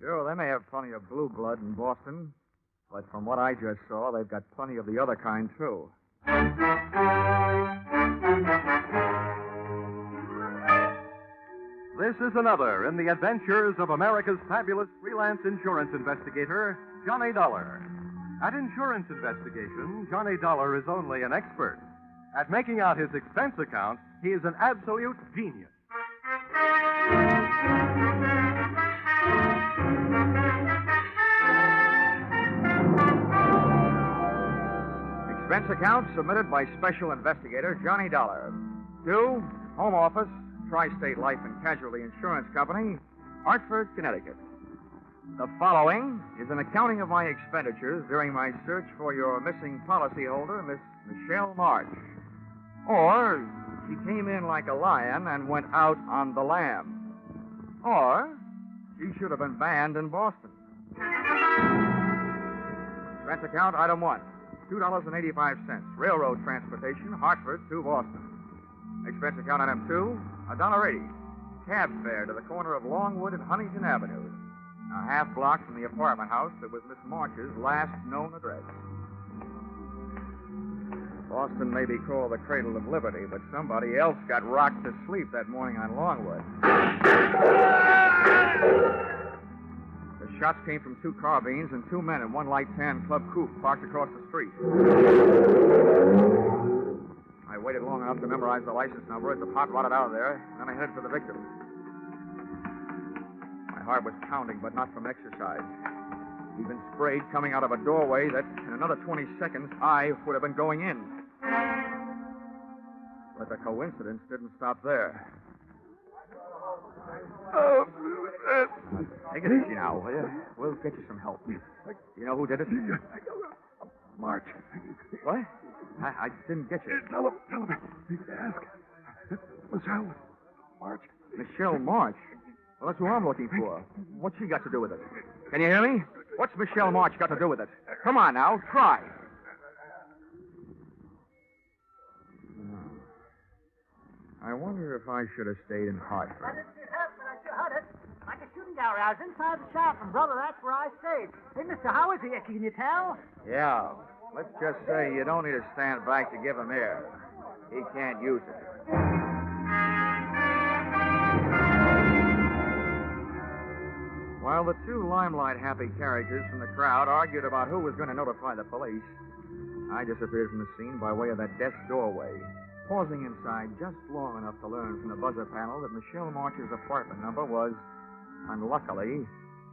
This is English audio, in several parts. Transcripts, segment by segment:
Sure, they may have plenty of blue blood in Boston, but from what I just saw, they've got plenty of the other kind, too. This is another in the adventures of America's fabulous freelance insurance investigator, Johnny Dollar. At insurance investigation, Johnny Dollar is only an expert. At making out his expense account, he is an absolute genius. Expense account submitted by Special Investigator Johnny Dollar. To Home Office, Tri-State Life and Casualty Insurance Company, Hartford, Connecticut. The following is an accounting of my expenditures during my search for your missing policyholder, Miss Michelle Marsh. Or, she came in like a lion and went out on the lamb. Or, she should have been banned in Boston. Expense account, item 1. $2.85. Railroad transportation, Hartford to Boston. Expense account item 2, $1.80. Cab fare to the corner of Longwood and Huntington Avenues, a half block from the apartment house that was Miss Marsh's last known address. Boston may be called the cradle of liberty, but somebody else got rocked to sleep that morning on Longwood. The shots came from 2 carbines and 2 men in one light tan club coupe parked across the street. I waited long enough to memorize the license number as the pot rotted out of there, and then I headed for the victim. My heart was pounding, but not from exercise. He'd been sprayed coming out of a doorway that, in another 20 seconds, I would have been going in. But the coincidence didn't stop there. Take it easy now, will you? We'll get you some help. Do you know who did it? March. What? I didn't get you. Tell him. Ask. Michelle March. Michelle March? Well, that's who I'm looking for. What's she got to do with it? Can you hear me? What's Michelle March got to do with it? Come on now, try. I wonder if I should have stayed in Hartford. I didn't get hurt, but I sure heard it. Like a shooting gallery. I was inside the shop, and, brother, that's where I stayed. Hey, mister, how is he? Can you tell? Yeah. Let's just say you don't need to stand back to give him air. He can't use it. While the 2 limelight-happy characters from the crowd argued about who was going to notify the police, I disappeared from the scene by way of that desk doorway, pausing inside just long enough to learn from the buzzer panel that Michelle March's apartment number was, unluckily,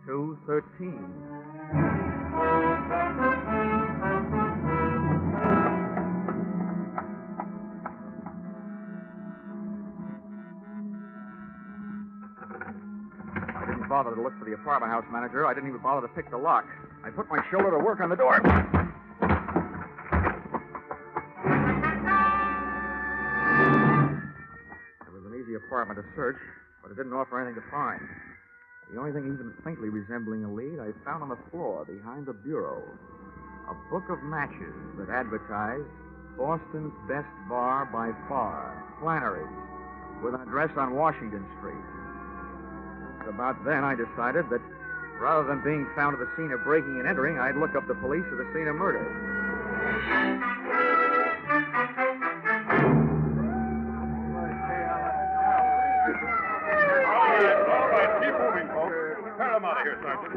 213. I didn't bother to look for the apartment house manager. I didn't even bother to pick the lock. I put my shoulder to work on the door. It was an easy apartment to search, but it didn't offer anything to find. The only thing even faintly resembling a lead I found on the floor behind the bureau. A book of matches that advertised Boston's best bar by far, Flannery's, with an address on Washington Street. About then, I decided that rather than being found at the scene of breaking and entering, I'd look up the police at the scene of murder. All right. Keep moving, folks. Tear them out of here, Sergeant.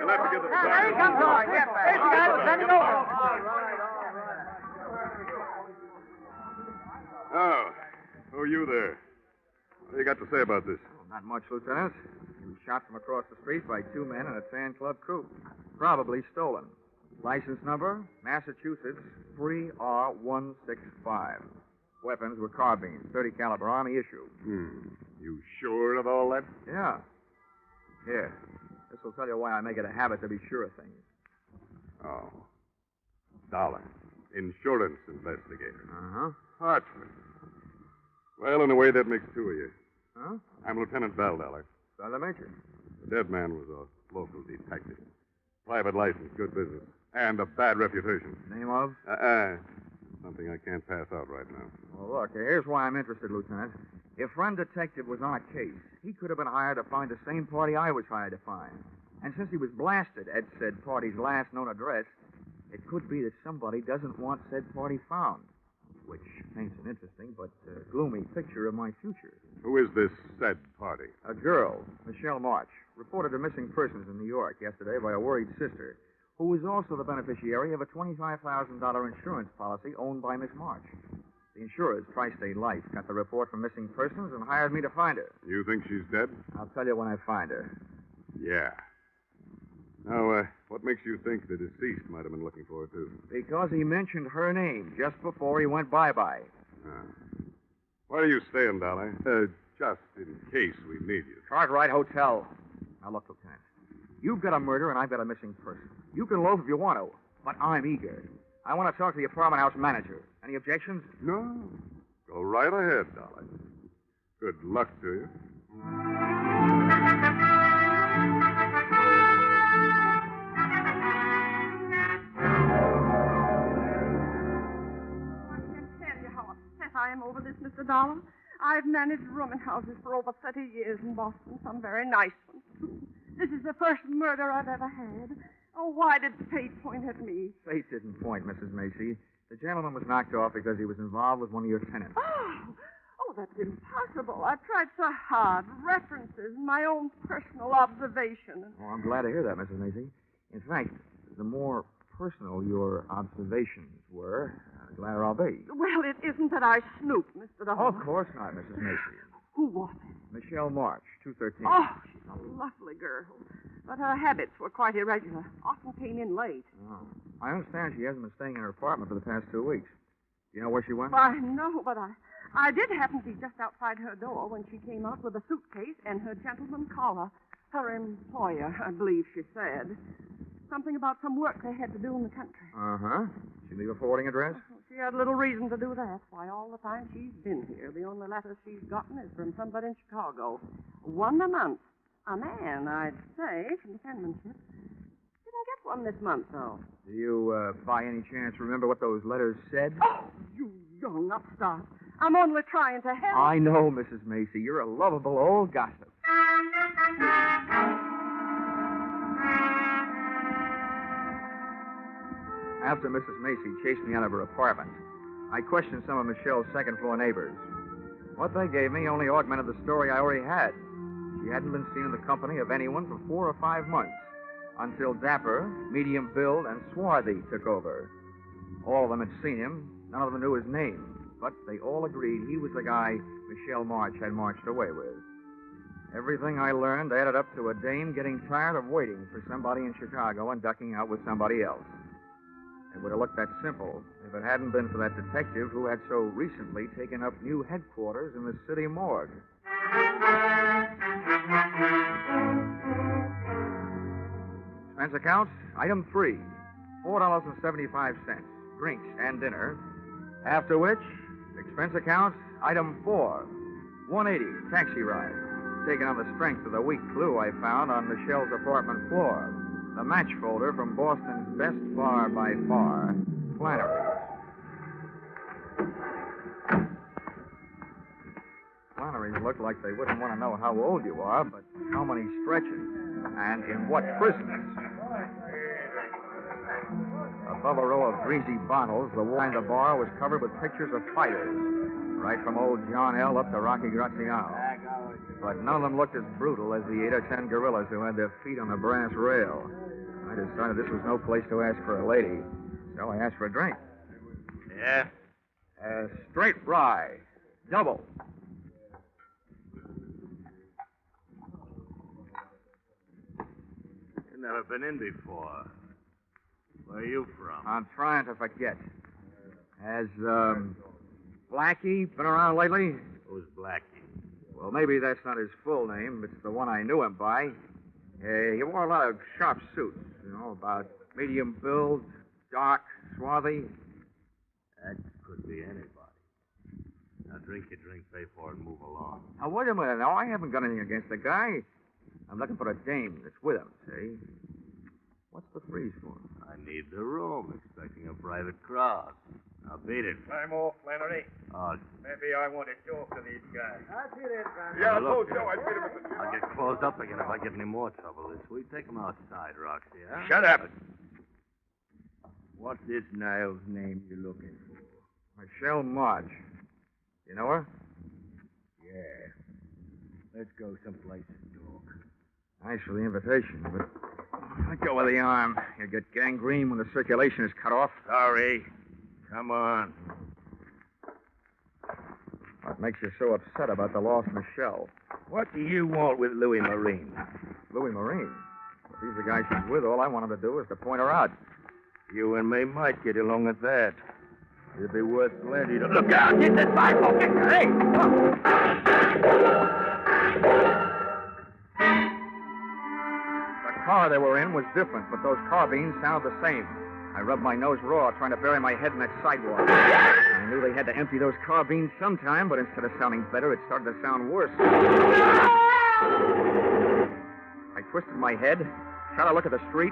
You'll have to get to the There he comes on. There's the guy that's sending over. Oh, who are you there? What do you got to say about this? Not much, Lieutenant. He was shot from across the street by 2 men in a tan club coupe. Probably stolen. License number, Massachusetts 3R165. Weapons were carbines, .30 caliber Army issue. You sure of all that? Yeah. Here. This will tell you why I make it a habit to be sure of things. Oh. Dollar. Insurance investigator. Uh-huh. Hartford. Well, in a way, that makes 2 of you. Huh? I'm Lieutenant Bell, Dollar. Sergeant Major. The dead man was a local detective. Private license, good business, and a bad reputation. Name of? Something I can't pass out right now. Well, look, here's why I'm interested, Lieutenant. If friend detective was on a case, he could have been hired to find the same party I was hired to find. And since he was blasted at said party's last known address, it could be that somebody doesn't want said party found, which paints an interesting but gloomy picture of my future. Who is this said party? A girl, Michelle Marsh, reported a missing persons in New York yesterday by a worried sister, who was also the beneficiary of a $25,000 insurance policy owned by Miss Marsh. The insurers, Tri-State Life, got the report from missing persons and hired me to find her. You think she's dead? I'll tell you when I find her. Yeah. Now, what makes you think the deceased might have been looking for her, too? Because he mentioned her name just before he went bye-bye. Where are you staying, Dolly? Just in case we need you. Cartwright Hotel. Now, look, Lieutenant. You've got a murder and I've got a missing person. You can loaf if you want to, but I'm eager. I want to talk to the apartment house manager. Any objections? No. Go right ahead, Dolly. Good luck to you. I am over this, Mr. Dollar. I've managed rooming houses for over 30 years in Boston, some very nice ones, too. This is the first murder I've ever had. Oh, why did fate point at me? Fate didn't point, Mrs. Macy. The gentleman was knocked off because he was involved with one of your tenants. Oh, that's impossible. I've tried so hard. References, my own personal observation. Oh, I'm glad to hear that, Mrs. Macy. In fact, the more personal your observations were, the gladder I'll be. Well, it isn't that I snooped, Mr. Dollar. Oh, of course not, Mrs. Macy. Who was it? Michelle Marsh, 213. Oh, she's a lovely girl. But her habits were quite irregular. Often came in late. Oh. I understand she hasn't been staying in her apartment for the past 2 weeks. Do you know where she went? I know, but I did happen to be just outside her door when she came out with a suitcase and her gentleman caller. Her employer, I believe she said. Something about some work they had to do in the country. Uh-huh. She leave a forwarding address? She had little reason to do that. Why, all the time she's been here, the only letters she's gotten is from somebody in Chicago. One a month. A man, I'd say, from the penmanship. Didn't get one this month, though. Do you, by any chance, remember what those letters said? Oh, you young upstart. I'm only trying to help. I know, Mrs. Macy. You're a lovable old gossip. After Mrs. Macy chased me out of her apartment, I questioned some of Michelle's second-floor neighbors. What they gave me only augmented the story I already had. She hadn't been seen in the company of anyone for 4 or 5 months, until dapper, medium build, and swarthy took over. All of them had seen him. None of them knew his name, but they all agreed he was the guy Michelle Marsh had marched away with. Everything I learned added up to a dame getting tired of waiting for somebody in Chicago and ducking out with somebody else. It would have looked that simple if it hadn't been for that detective who had so recently taken up new headquarters in the city morgue. Expense accounts, item 3, $4.75, drinks and dinner. After which, expense accounts, item 4, $180, taxi ride, taken on the strength of the weak clue I found on Michelle's apartment floor. The match folder from Boston's best bar by far, Flannery's. Flannery's look like they wouldn't want to know how old you are, but how many stretches, and in what prisons. Above a row of greasy bottles, the wall behind the bar was covered with pictures of fighters, right from old John L. up to Rocky Graziano. But none of them looked as brutal as the 8 or 10 gorillas who had their feet on the brass rail. I decided this was no place to ask for a lady, so I asked for a drink. Yeah? Straight rye. Double. You've never been in before. Where are you from? I'm trying to forget. Has, Blackie been around lately? Who's Blackie? Well, maybe that's not his full name. It's the one I knew him by. He wore a lot of sharp suits, about medium build, dark, swarthy. That could be anybody. Now, drink your drink, pay for it, and move along. Now, wait a minute. Now, I haven't got anything against the guy. I'm looking for a dame that's with him, see? What's the freeze for? I need the room, expecting a private crowd. Now, Beat it. I'm off, Flannery. Oh, Maybe I want to talk to these guys. I'll see you then, Van. Yeah, I look. told Joe I'd beat him at the I'll get closed up again if I get any more trouble this week. Take him outside, Roxy, huh? Shut up. What's this Niles name you're looking for? Michelle Marsh. You know her? Yeah. Let's go someplace and talk. Thanks for the invitation, but let go of the arm. You get gangrene when the circulation is cut off. Sorry. Come on. What makes you so upset about the lost Michelle? What do you want with Louis Marine? Louis Marine. If he's the guy she's with, all I want him to do is to point her out. You and me might get along at that. It'd be worth plenty to look out. Get the sidewalk. Hey! The car they were in was different, but those carbines sounded the same. I rubbed my nose raw, trying to bury my head in that sidewalk. I knew they had to empty those carbines sometime, but instead of sounding better, it started to sound worse. I twisted my head, shot a look at the street,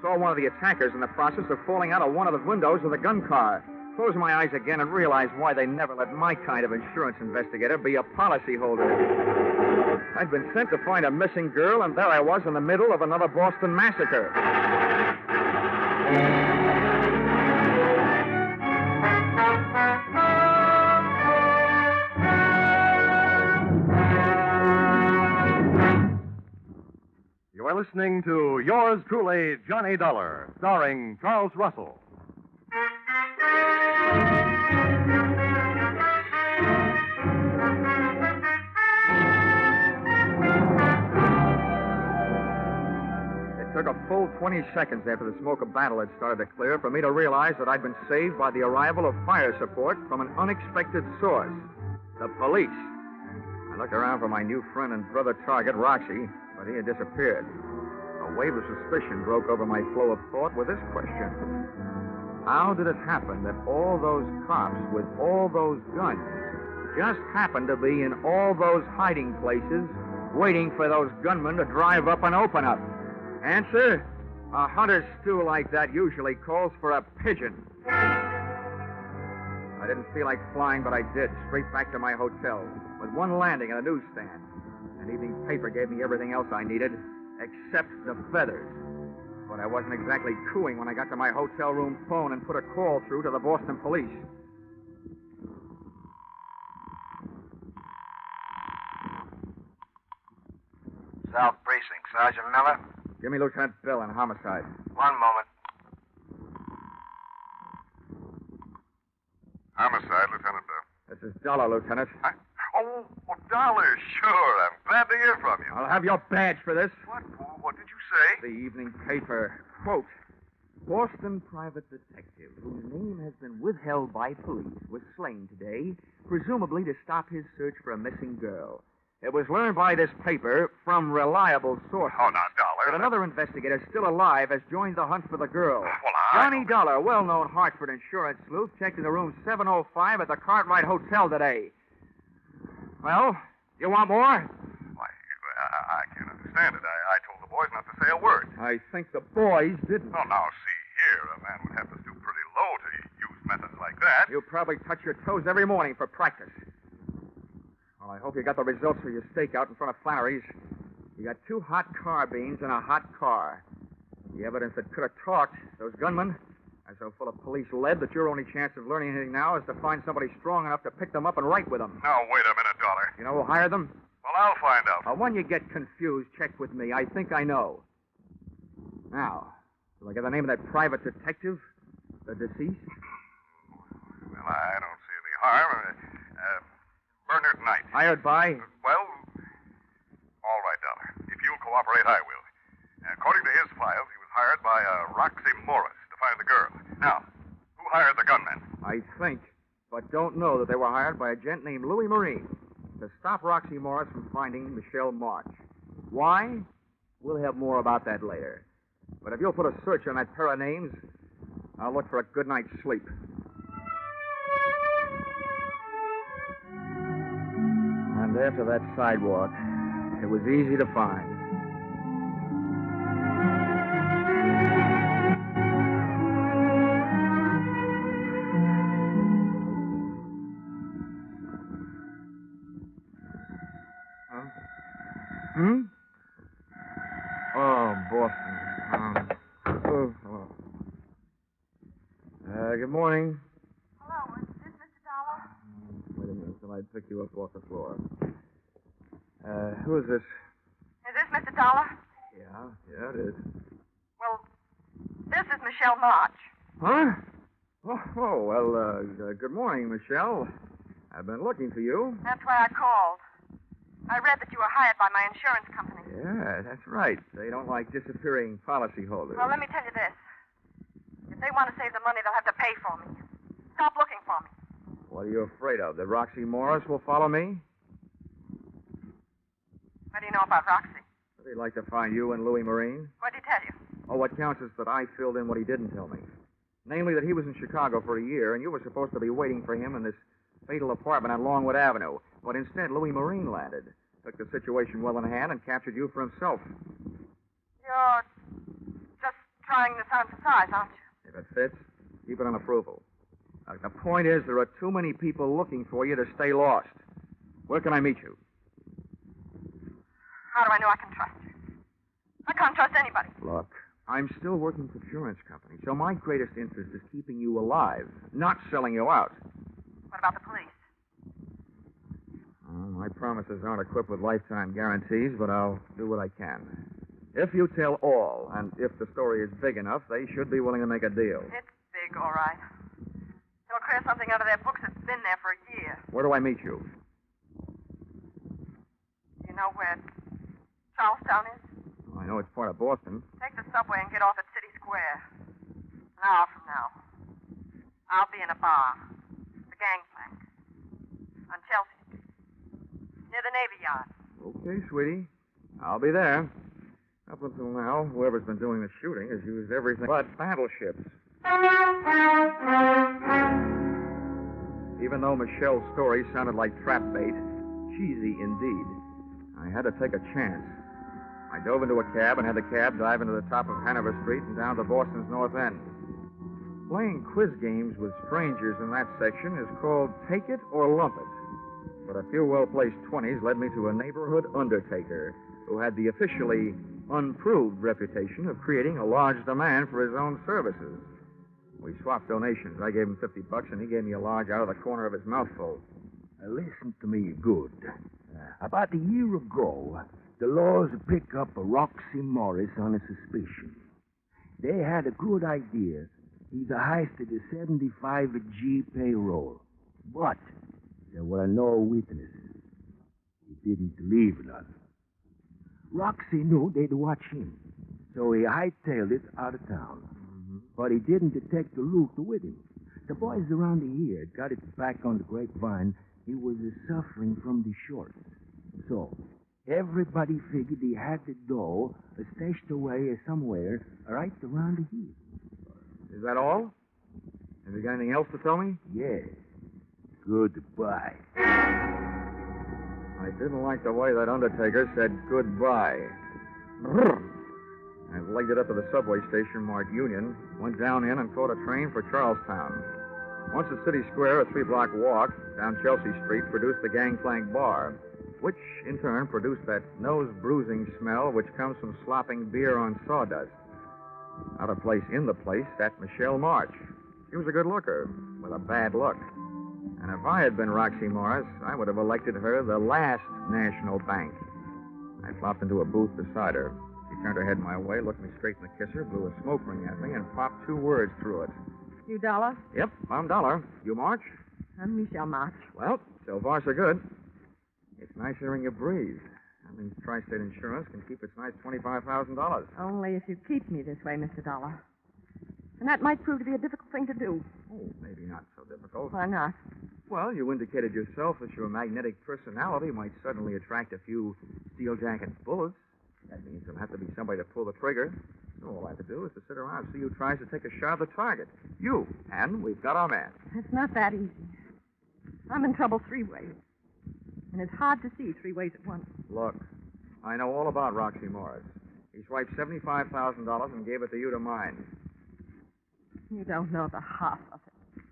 saw one of the attackers in the process of falling out of one of the windows of the gun car. Closed my eyes again and realized why they never let my kind of insurance investigator be a policyholder. I'd been sent to find a missing girl, and there I was in the middle of another Boston massacre. You are listening to Yours Truly, Johnny Dollar, starring Charles Russell. It took a full 20 seconds after the smoke of battle had started to clear for me to realize that I'd been saved by the arrival of fire support from an unexpected source, the police. I looked around for my new friend and brother target, Roxy, but he had disappeared. A wave of suspicion broke over my flow of thought with this question. How did it happen that all those cops with all those guns just happened to be in all those hiding places waiting for those gunmen to drive up and open up? Answer, a hunter's stew like that usually calls for a pigeon. I didn't feel like flying, but I did, straight back to my hotel, with one landing and a newsstand. An evening paper gave me everything else I needed, except the feathers. But I wasn't exactly cooing when I got to my hotel room phone and put a call through to the Boston police. South Precinct, Sergeant Miller. Give me Lieutenant Bill in homicide. One moment. Homicide, Lieutenant Bill. This is Dollar, Lieutenant. Oh, Dollar, sure. I'm glad to hear from you. I'll have your badge for this. What did you say? The evening paper. Quote, Boston private detective, whose name has been withheld by police, was slain today, presumably to stop his search for a missing girl. It was learned by this paper from reliable sources. Oh, now, Dollar. That another investigator still alive has joined the hunt for the girl. Well, Johnny Dollar, well-known Hartford insurance sleuth, checked into room 705 at the Cartwright Hotel today. Well, you want more? Why, I can't understand it. I told the boys not to say a word. I think the boys didn't. Oh, now, see here. A man would have to stoop pretty low to use methods like that. You probably touch your toes every morning for practice. Well, I hope you got the results for your stakeout in front of Flannery's. You got 2 hot carbines and a hot car. The evidence that could have talked, those gunmen, are so full of police lead that your only chance of learning anything now is to find somebody strong enough to pick them up and write with them. Now, wait a minute, Dollar. You know who hired them? Well, I'll find out. When you get confused, check with me. I think I know. Now, do I get the name of that private detective? The deceased? Well, I don't see any harm. Bernard Knight. Hired by? Well, all right, Dollar. If you'll cooperate, I will. According to his files, he was hired by Roxy Morris to find the girl. Now, who hired the gunmen? I think, but don't know that they were hired by a gent named Louis Marine to stop Roxy Morris from finding Michelle Marsh. Why? We'll have more about that later. But if you'll put a search on that pair of names, I'll look for a good night's sleep. And after that sidewalk, it was easy to find. good morning. Hello, is this Mr. Dollar? Wait a minute till I pick you up off the floor. Who is this? Is this Mr. Dollar? Yeah, it is. Well, this is Michelle March. Huh? Good morning, Michelle. I've been looking for you. That's why I called. I read that you were hired by my insurance company. Yeah, that's right. They don't like disappearing policyholders. Well, let me tell you this. If they want to save the money, they'll have to pay for me. Stop looking for me. What are you afraid of? That Roxy Morris will follow me? What do you know about Roxy? They'd like to find you and Louis Marine. What did he tell you? Oh, what counts is that I filled in what he didn't tell me. Namely, that he was in Chicago for a year, and you were supposed to be waiting for him in this fatal apartment on Longwood Avenue. But instead, Louis Marine landed, took the situation well in hand, and captured you for himself. You're just trying this on for size, aren't you? If it fits, keep it on approval. The point is, there are too many people looking for you to stay lost. Where can I meet you? How do I know I can trust you? I can't trust anybody. Look, I'm still working for the insurance company, so my greatest interest is keeping you alive, not selling you out. What about the police? My promises aren't equipped with lifetime guarantees, but I'll do what I can. If you tell all, and if the story is big enough, they should be willing to make a deal. It's big, all right. They'll clear something out of their books that's been there for a year. Where do I meet you? You know where Charlestown is? I know it's part of Boston. Take the subway and get off at City Square. An hour from now. I'll be in a bar. The Gangplank. On Chelsea Street. Near the Navy Yard. Okay, sweetie. I'll be there. Up until now, whoever's been doing the shooting has used everything but battleships. Even though Michelle's story sounded like trap bait, cheesy indeed, I had to take a chance. I dove into a cab and had the cab dive into the top of Hanover Street and down to Boston's North End. Playing quiz games with strangers in that section is called Take It or Lump It. But a few well-placed 20s led me to a neighborhood undertaker who had the officially unproved reputation of creating a large demand for his own services. We swapped donations. I gave him $50, and he gave me a large out of the corner of his mouthful. Listen to me good. About a year ago, the laws picked up a Roxy Morris on a suspicion. They had a good idea. He'd heisted a 75G payroll. But there were no witnesses. He didn't leave none. Roxy knew they'd watch him, so he hightailed it out of town. But he didn't detect the loot with him. The boys around here got it back on the grapevine. He was suffering from the shorts. So everybody figured he had the dough stashed away somewhere right around here. Is that all? Have you got anything else to tell me? Yeah. Goodbye. I didn't like the way that undertaker said goodbye. I legged it up to the subway station marked Union, went down in and caught a train for Charlestown. Once at City Square, a 3-block walk down Chelsea Street produced the Gangplank Bar, which in turn produced that nose-bruising smell which comes from slopping beer on sawdust. Out of place in the place sat Michelle Marsh. She was a good looker with a bad look. And if I had been Roxy Morris, I would have elected her the last national bank. I flopped into a booth beside her. She turned her head my way, looked me straight in the kisser, blew a smoke ring at me, and popped 2 words through it. You Dollar? Yep, I'm Dollar. You March? I'm Michelle March. Well, so far so good. It's nice hearing you breathe. That means Tri-State Insurance can keep its nice $25,000. Only if you keep me this way, Mr. Dollar. And that might prove to be a difficult thing to do. Oh, maybe not so difficult. Why not? Well, you indicated yourself that your magnetic personality might suddenly attract a few steel-jacket bullets. That means there'll have to be somebody to pull the trigger. So all I have to do is to sit around and see who tries to take a shot at the target. You. And we've got our man. It's not that easy. I'm in trouble 3 ways. And it's hard to see 3 ways at once. Look, I know all about Roxy Morris. He swiped $75,000 and gave it to you to mine. You don't know the half of it.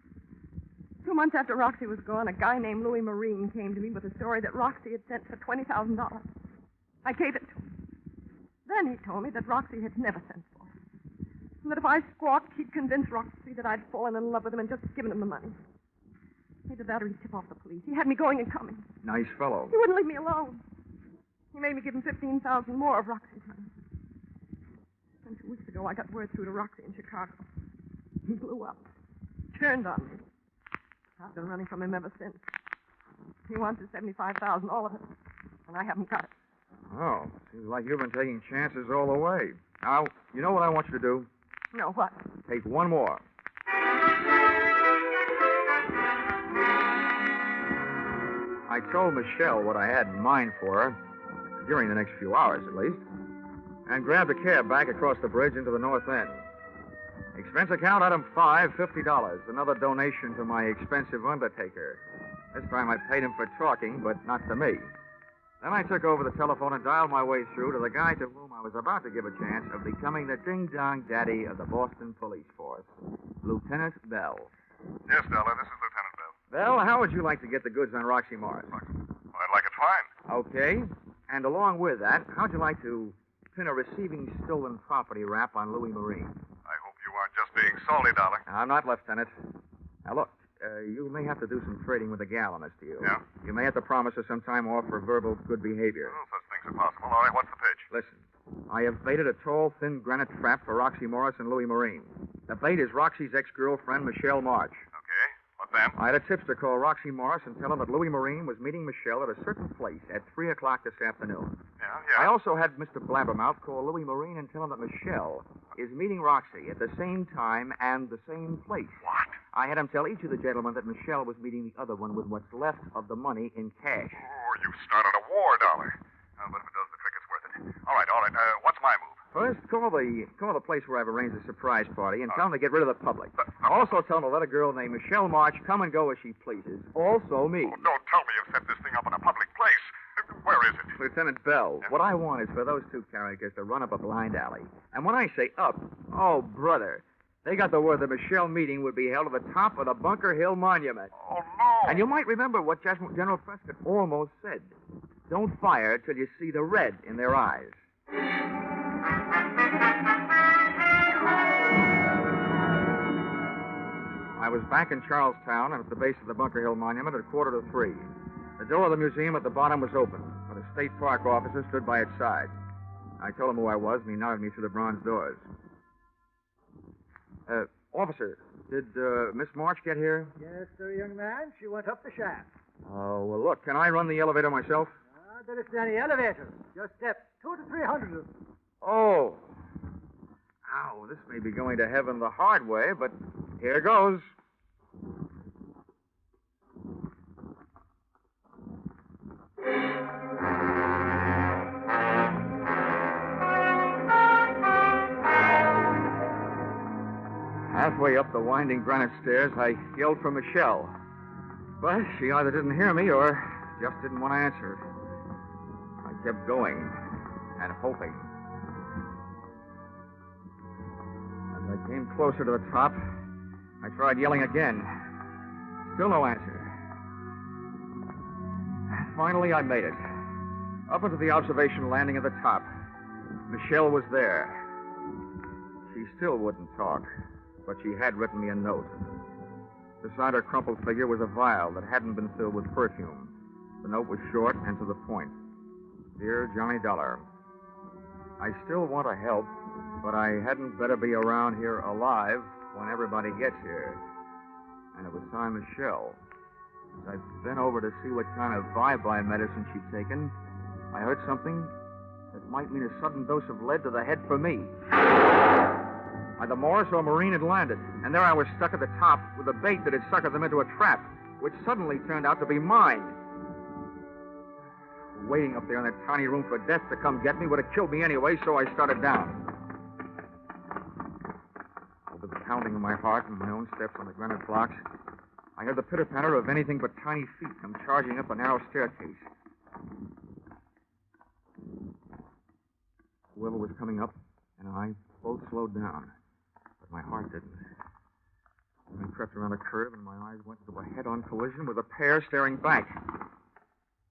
2 months after Roxy was gone, a guy named Louis Marine came to me with a story that Roxy had sent for $20,000. I gave it to him. Then he told me that Roxy had never sent for it. And that if I squawked, he'd convince Roxy that I'd fallen in love with him and just given him the money. Either that or he'd tip off the police. He had me going and coming. Nice fellow. He wouldn't leave me alone. He made me give him $15,000 more of Roxy's money. And 2 weeks ago, I got word through to Roxy in Chicago. He blew up. Turned on me. I've been running from him ever since. He wants his $75,000, all of it. And I haven't got it. Oh, seems like you've been taking chances all the way. Now, you know what I want you to do? No, what? Take one more. I told Michelle what I had in mind for her, during the next few hours at least, and grabbed a cab back across the bridge into the North End. Expense account item 5, $50. Another donation to my expensive undertaker. This time I paid him for talking, but not to me. Then I took over the telephone and dialed my way through to the guy to whom I was about to give a chance of becoming the ding-dong daddy of the Boston Police Force, Lieutenant Bell. Yes, Dollar, this is Lieutenant Bell. Bell, how would you like to get the goods on Roxy Morris? Well, I'd like it fine. Okay. And along with that, how'd you like to pin a receiving stolen property rap on Louis Marine? I hope you aren't just being salty, Dollar. I'm not, Lieutenant. Now, look, you may have to do some trading with the gal on this deal. Yeah? You may have to promise her some time off for verbal good behavior. Well, such things are possible. All right, what's the pitch? Listen, I have baited a tall, thin granite trap for Roxy Morris and Louis Marine. The bait is Roxy's ex-girlfriend, Michelle Marsh. Okay, what then? I had a tipster call Roxy Morris and tell him that Louis Marine was meeting Michelle at a certain place at 3 o'clock this afternoon. Yeah? I also had Mr. Blabbermouth call Louis Marine and tell him that Michelle is meeting Roxy at the same time and the same place. What? I had him tell each of the gentlemen that Michelle was meeting the other one with what's left of the money in cash. Oh, you started a war, Dollar. But if it does the trick, it's worth it. All right. What's my move? First, call the place where I've arranged the surprise party and tell them to get rid of the public. Also tell them to let a girl named Michelle March come and go as she pleases. Also me. Oh, don't tell me you've set this thing up in a public place. Where is it? Lieutenant Bell, what I want is for those two characters to run up a blind alley. And when I say up, oh, brother, they got the word the Michelle meeting would be held at the top of the Bunker Hill Monument. Oh, no. And you might remember what General Prescott almost said. Don't fire till you see the red in their eyes. I was back in Charlestown and at the base of the Bunker Hill Monument at 2:45. The door of the museum at the bottom was open, but a state park officer stood by its side. I told him who I was, and he nodded me through the bronze doors. Officer, did Miss March get here? Yes, sir, young man. She went up the shaft. Oh, well, look, can I run the elevator myself? There isn't any elevator. Just steps. 200 to 300 of them. Oh. Ow, this may be going to heaven the hard way, but here goes. Halfway up the winding granite stairs, I yelled for Michelle. But she either didn't hear me or just didn't want to answer. I kept going and hoping. As I came closer to the top, I tried yelling again. Still no answer. Finally, I made it. Up into the observation landing at the top. Michelle was there. She still wouldn't talk, but she had written me a note. Beside her crumpled figure was a vial that hadn't been filled with perfume. The note was short and to the point. Dear Johnny Dollar, I still want to help, but I hadn't better be around here alive when everybody gets here. And it was signed Michelle. As I've been over to see what kind of bye-bye medicine she'd taken, I heard something that might mean a sudden dose of lead to the head for me. Either Morris or Marine had landed, and there I was stuck at the top with a bait that had suckered them into a trap, which suddenly turned out to be mine. Waiting up there in that tiny room for death to come get me would have killed me anyway, so I started down. Over the pounding of my heart and my own steps on the granite blocks, I heard the pitter-patter of anything but tiny feet come charging up a narrow staircase. Whoever was coming up and I both slowed down, but my heart didn't. I crept around a curve and my eyes went into a head-on collision with a pair staring back.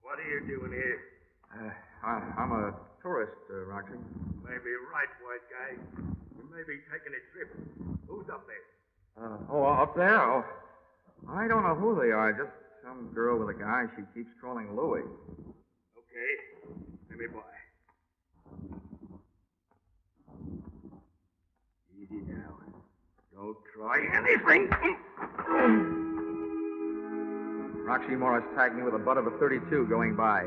What are you doing here? I'm a tourist, Roxy. Maybe right, white guy. You may be taking a trip. Who's up there? Up there? Oh, I don't know who they are. Just some girl with a guy she keeps calling Louie. Okay. Let me by. Easy now. Don't try anything. Roxy Morris tagged me with the butt of a .32 going by.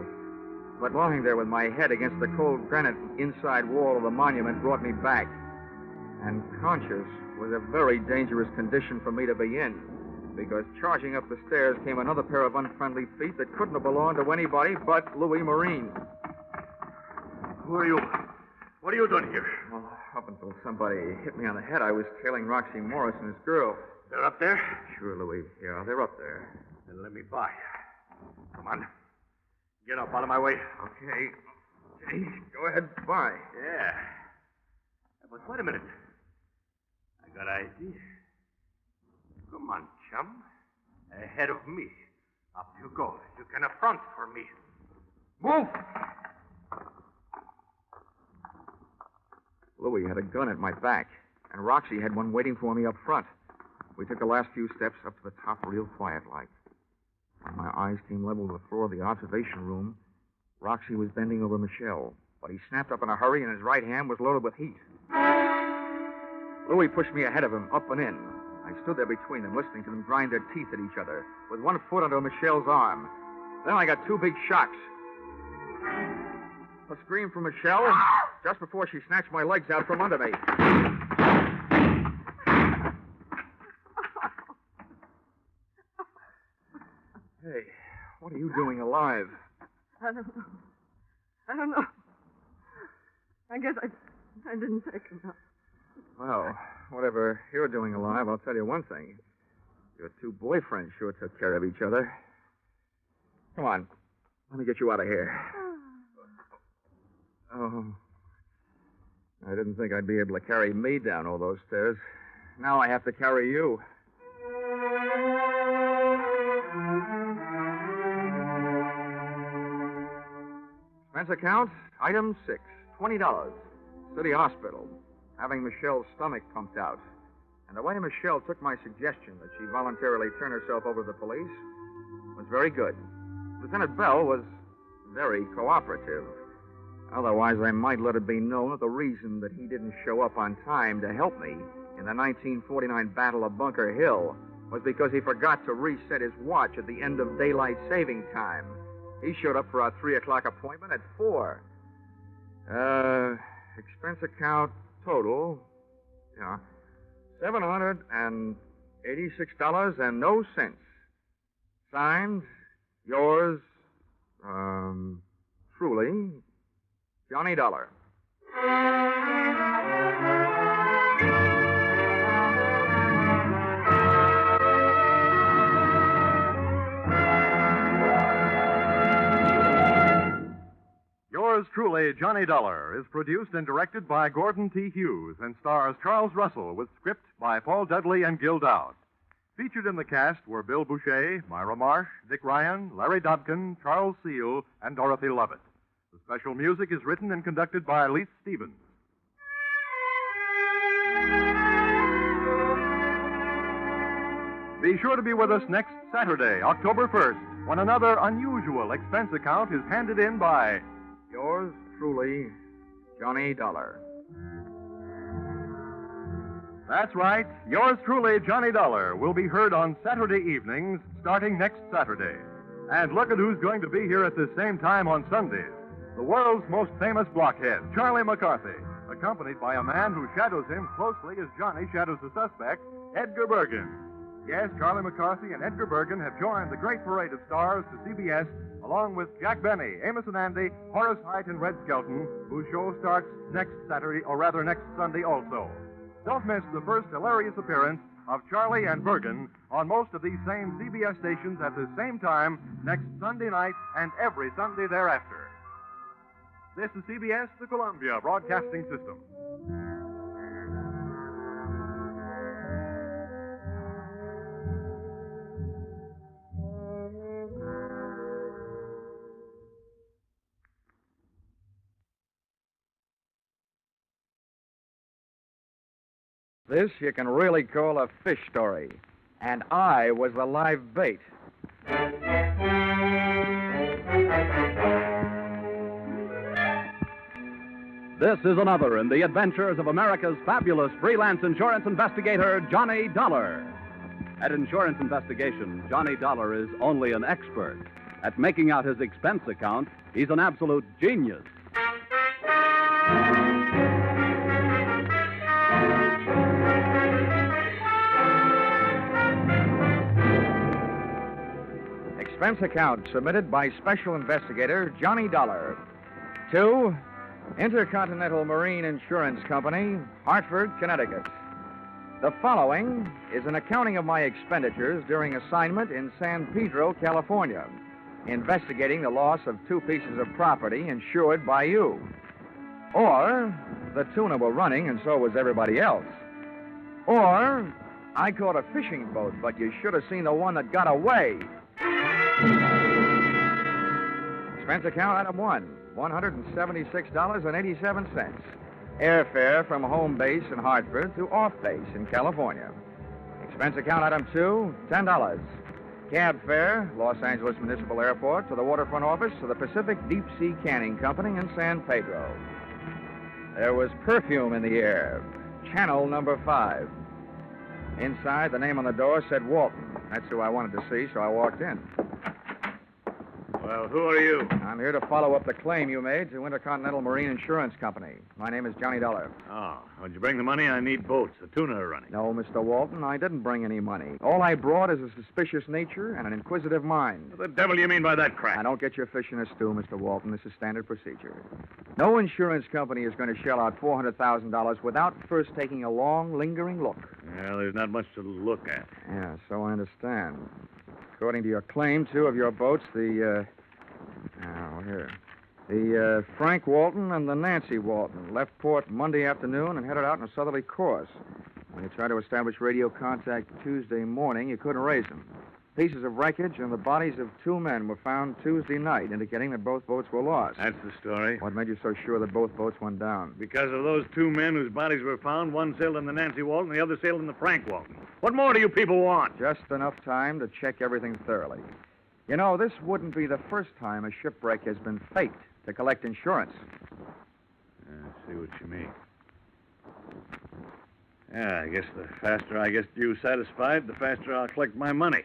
But lying there with my head against the cold granite inside wall of the monument brought me back. And conscious was a very dangerous condition for me to be in, because charging up the stairs came another pair of unfriendly feet that couldn't have belonged to anybody but Louis Marine. Who are you? What are you doing here? Well, up until somebody hit me on the head, I was tailing Roxy Morris and his girl. They're up there? Sure, Louis. Yeah, they're up there. Then let me by. Come on. Get up out of my way. Okay. Go ahead, by. Yeah. But wait a minute. I got an idea. Come on, chum. Ahead of me. Up you go. You can affront for me. Move! Louis had a gun at my back, and Roxy had one waiting for me up front. We took the last few steps up to the top real quiet-like. When my eyes came level to the floor of the observation room, Roxy was bending over Michelle, but he snapped up in a hurry, and his right hand was loaded with heat. Louis pushed me ahead of him, up and in. I stood there between them, listening to them grind their teeth at each other, with one foot under Michelle's arm. Then I got two big shocks. A scream from Michelle just before she snatched my legs out from under me. Hey, what are you doing alive? I don't know. I guess I didn't take enough. Well, whatever you're doing alive, I'll tell you one thing. Your two boyfriends sure took care of each other. Come on. Let me get you out of here. Oh. I didn't think I'd be able to carry me down all those stairs. Now I have to carry you. Expense account, item 6, $20. City hospital. Having Michelle's stomach pumped out. And the way Michelle took my suggestion that she voluntarily turn herself over to the police was very good. Lieutenant Bell was very cooperative. Otherwise, I might let it be known that the reason that he didn't show up on time to help me in the 1949 Battle of Bunker Hill was because he forgot to reset his watch at the end of daylight saving time. He showed up for our 3 o'clock appointment at 4. Expense account total, $786 and no cents. Signed, yours, truly, Johnny Dollar. Yours truly, Johnny Dollar, is produced and directed by Gordon T. Hughes and stars Charles Russell with script by Paul Dudley and Gil Dowd. Featured in the cast were Bill Boucher, Myra Marsh, Dick Ryan, Larry Dobkin, Charles Seal, and Dorothy Lovett. The special music is written and conducted by Leith Stevens. Be sure to be with us next Saturday, October 1st, when another unusual expense account is handed in by Yours truly, Johnny Dollar. That's right. Yours truly, Johnny Dollar, will be heard on Saturday evenings starting next Saturday. And look at who's going to be here at the same time on Sundays. The world's most famous blockhead, Charlie McCarthy, accompanied by a man who shadows him closely as Johnny shadows the suspect, Edgar Bergen. Yes, Charlie McCarthy and Edgar Bergen have joined the great parade of stars to CBS, along with Jack Benny, Amos and Andy, Horace Heidt, and Red Skelton, whose show starts next Saturday, or rather next Sunday also. Don't miss the first hilarious appearance of Charlie and Bergen on most of these same CBS stations at the same time next Sunday night and every Sunday thereafter. This is CBS, the Columbia Broadcasting System. This you can really call a fish story. And I was the live bait. This is another in the adventures of America's fabulous freelance insurance investigator, Johnny Dollar. At Insurance Investigation, Johnny Dollar is only an expert. At making out his expense account, he's an absolute genius. Expense account submitted by Special Investigator Johnny Dollar to Intercontinental Marine Insurance Company, Hartford, Connecticut. The following is an accounting of my expenditures during assignment in San Pedro, California, investigating the loss of 2 pieces of property insured by you. Or, the tuna were running and so was everybody else. Or, I caught a fishing boat, but you should have seen the one that got away. Expense account item 1, $176.87. Airfare from home base in Hartford to off base in California. Expense account item 2, $10. Cab fare, Los Angeles Municipal Airport to the waterfront office of the Pacific Deep Sea Canning Company in San Pedro. There was perfume in the air. Channel number 5. Inside, the name on the door said Walton. That's who I wanted to see, so I walked in. Well, who are you? I'm here to follow up the claim you made to Intercontinental Marine Insurance Company. My name is Johnny Dollar. Oh, when you bring the money, I need boats. The tuna are running. No, Mr. Walton, I didn't bring any money. All I brought is a suspicious nature and an inquisitive mind. What the devil do you mean by that crap? Now, don't get your fish in a stew, Mr. Walton. This is standard procedure. No insurance company is going to shell out $400,000 without first taking a long, lingering look. Well, there's not much to look at. Yeah, so I understand. According to your claim, 2 of your boats, the Frank Walton and the Nancy Walton, left port Monday afternoon and headed out on a southerly course. When you tried to establish radio contact Tuesday morning, you couldn't raise them. Pieces of wreckage and the bodies of 2 men were found Tuesday night, indicating that both boats were lost. That's the story. What made you so sure that both boats went down? Because of those 2 men whose bodies were found, one sailed in the Nancy Walton, the other sailed in the Frank Walton. What more do you people want? Just enough time to check everything thoroughly. You know, this wouldn't be the first time a shipwreck has been faked to collect insurance. I see what you mean. Yeah, I guess the faster I get you satisfied, the faster I'll collect my money.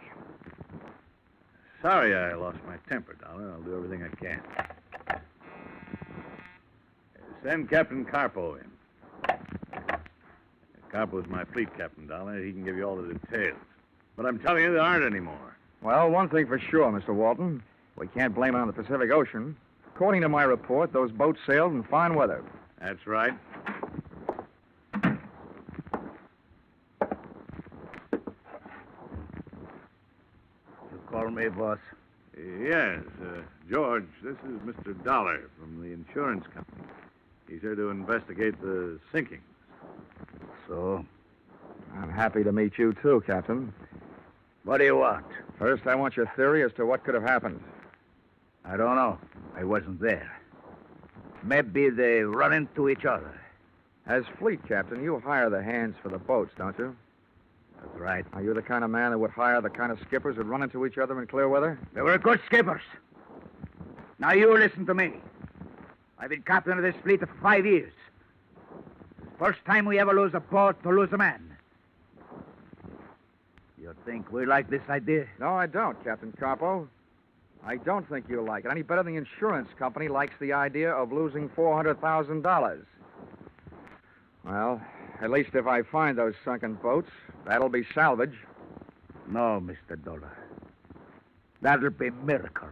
Sorry I lost my temper, Dollar. I'll do everything I can. Send Captain Carpo in. Carpo's my fleet captain, Dollar. He can give you all the details. But I'm telling you, there aren't any more. Well, one thing for sure, Mr. Walton. We can't blame it on the Pacific Ocean. According to my report, those boats sailed in fine weather. That's right. You call me, boss? Yes, George, this is Mr. Dollar from the insurance company. He's here to investigate the sinking. So? I'm happy to meet you, too, Captain. What do you want? First, I want your theory as to what could have happened. I don't know. I wasn't there. Maybe they run into each other. As fleet captain, you hire the hands for the boats, don't you? That's right. Are you the kind of man that would hire the kind of skippers that run into each other in clear weather? They were good skippers. Now you listen to me. I've been captain of this fleet for 5 years. It's the first time we ever lose a boat to lose a man. You think we like this idea? No, I don't, Captain Carpo. I don't think you like it any better than the insurance company likes the idea of losing $400,000. Well, at least if I find those sunken boats, that'll be salvage. No, Mr. Dollar. That'll be a miracle.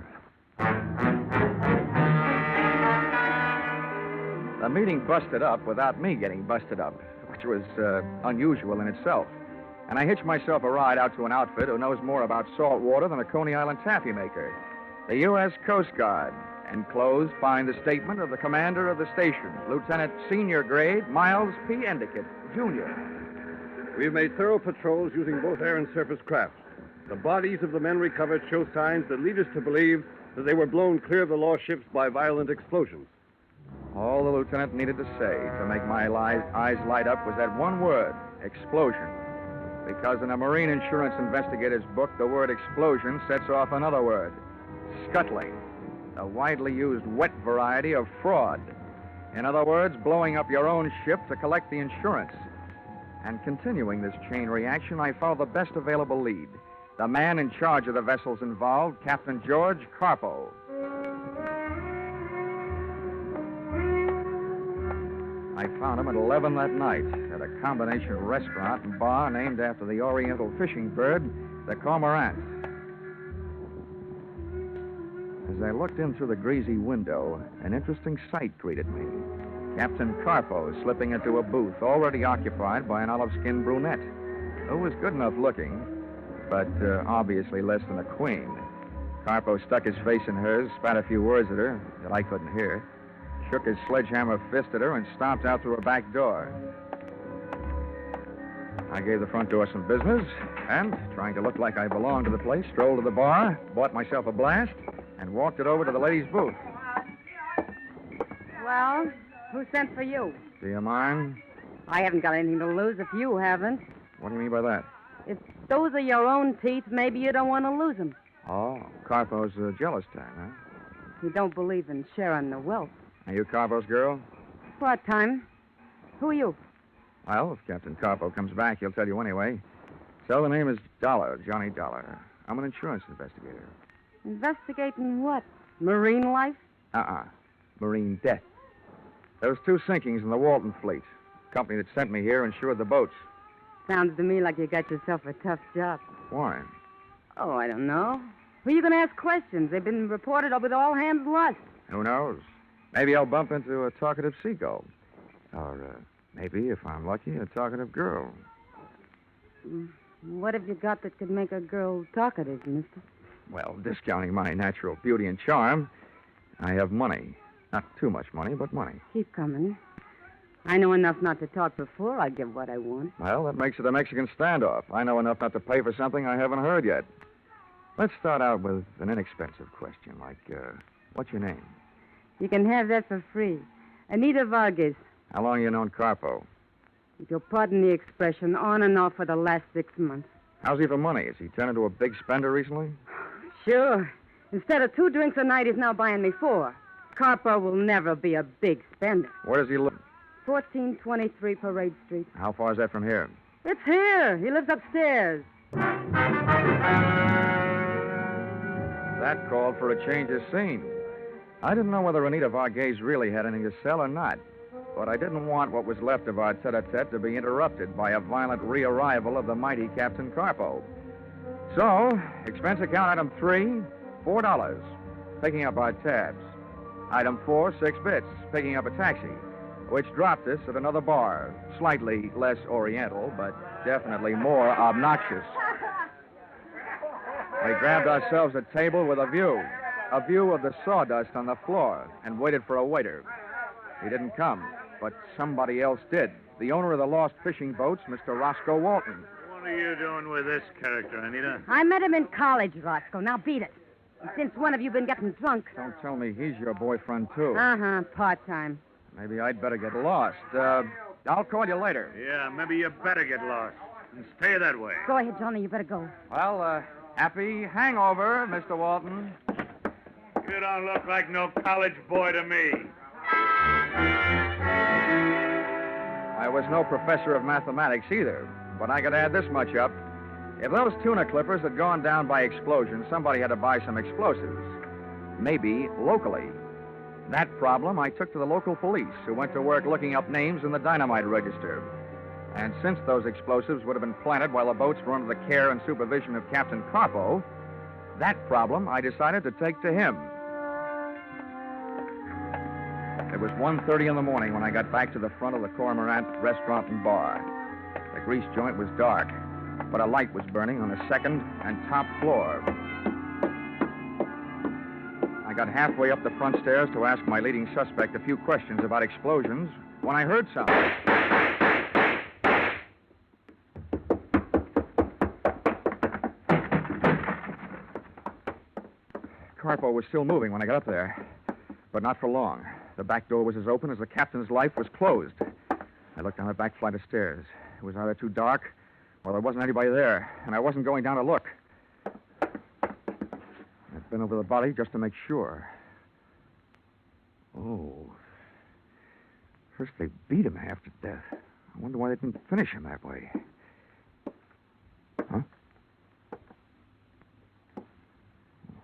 The meeting busted up without me getting busted up, which was unusual in itself. And I hitched myself a ride out to an outfit who knows more about salt water than a Coney Island taffy maker. The U.S. Coast Guard. Enclosed find the statement of the commander of the station, Lieutenant Senior Grade Miles P. Endicott, Jr. We've made thorough patrols using both air and surface craft. The bodies of the men recovered show signs that lead us to believe that they were blown clear of the lost ships by violent explosions. All the lieutenant needed to say to make my eyes light up was that one word, explosion. Because in a marine insurance investigator's book, the word explosion sets off another word, scuttling, a widely used wet variety of fraud. In other words, blowing up your own ship to collect the insurance. And continuing this chain reaction, I followed the best available lead, the man in charge of the vessels involved, Captain George Carpo. I found him at 11 that night at a combination restaurant and bar named after the oriental fishing bird, the cormorant. As I looked in through the greasy window, an interesting sight greeted me. Captain Carpo slipping into a booth already occupied by an olive-skinned brunette who was good enough looking, but obviously less than a queen. Carpo stuck his face in hers, spat a few words at her that I couldn't hear, shook his sledgehammer fist at her, and stomped out through a back door. I gave the front door some business, and, trying to look like I belonged to the place, strolled to the bar, bought myself a blast, and walked it over to the ladies' booth. Well, who sent for you? Do you mind? I haven't got anything to lose if you haven't. What do you mean by that? If those are your own teeth, maybe you don't want to lose them. Oh, Carpo's a jealous type, huh? You don't believe in sharing the wealth. Are you Carpo's girl? Part-time. Who are you? Well, if Captain Carpo comes back, he'll tell you anyway. So the name is Dollar, Johnny Dollar. I'm an insurance investigator. Investigating what? Marine life? Marine death. There was 2 sinkings in the Walton fleet. The company that sent me here insured the boats. Sounds to me like you got yourself a tough job. Why? Oh, I don't know. Who are you going to ask questions? They've been reported with all hands lost. Who knows? Maybe I'll bump into a talkative seagull. Or maybe, if I'm lucky, a talkative girl. What have you got that could make a girl talkative, mister? Well, discounting my natural beauty and charm, I have money. Not too much money, but money. Keep coming. I know enough not to talk before I give what I want. Well, that makes it a Mexican standoff. I know enough not to pay for something I haven't heard yet. Let's start out with an inexpensive question, like, what's your name? You can have that for free. Anita Vargas. How long you known Carpo? If you'll pardon the expression, on and off for the last 6 months. How's he for money? Has he turned into a big spender recently? Sure. Instead of 2 drinks a night, he's now buying me 4. Carpo will never be a big spender. Where does he live? 1423 Parade Street. How far is that from here? It's here. He lives upstairs. That called for a change of scene. I didn't know whether Anita Vargas really had anything to sell or not, but I didn't want what was left of our tete-a-tete to be interrupted by a violent rearrival of the mighty Captain Carpo. So, expense account item 3, $4, picking up our tabs. Item 4, 6 bits, picking up a taxi, which dropped us at another bar, slightly less oriental, but definitely more obnoxious. We grabbed ourselves a table with a view of the sawdust on the floor, and waited for a waiter. He didn't come, but somebody else did. The owner of the lost fishing boats, Mr. Roscoe Walton. What are you doing with this character, Anita? I met him in college, Roscoe. Now beat it. And since when have you been getting drunk? Don't tell me he's your boyfriend, too. Part-time. Maybe I'd better get lost. I'll call you later. Yeah, maybe you better get lost. And stay that way. Go ahead, Johnny. You better go. Well, happy hangover, Mr. Walton. You don't look like no college boy to me. I was no professor of mathematics either, but I could add this much up. If those tuna clippers had gone down by explosion, somebody had to buy some explosives. Maybe locally. That problem I took to the local police, who went to work looking up names in the dynamite register. And since those explosives would have been planted while the boats were under the care and supervision of Captain Carpo, that problem I decided to take to him. It was 1:30 in the morning when I got back to the front of the Cormorant restaurant and bar. The grease joint was dark, but a light was burning on the second and top floor. I got halfway up the front stairs to ask my leading suspect a few questions about explosions when I heard something. Carpo was still moving when I got up there, but not for long. The back door was as open as the captain's life was closed. I looked down the back flight of stairs. It was either too dark or there wasn't anybody there, and I wasn't going down to look. I've been over the body just to make sure. Oh. First they beat him half to death. I wonder why they didn't finish him that way. Huh?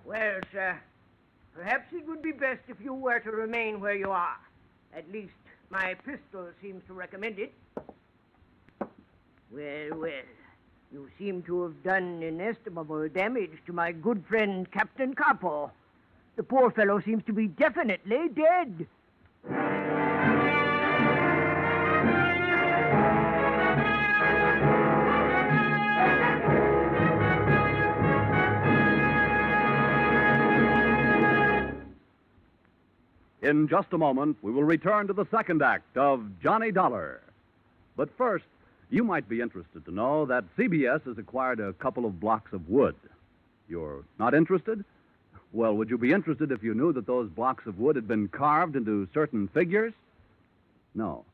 Well, sir, perhaps it would be best if you were to remain where you are. At least my pistol seems to recommend it. Well, well, you seem to have done inestimable damage to my good friend Captain Carpo. The poor fellow seems to be definitely dead. In just a moment, we will return to the second act of Johnny Dollar. But first, you might be interested to know that CBS has acquired a couple of blocks of wood. You're not interested? Well, would you be interested if you knew that those blocks of wood had been carved into certain figures? No.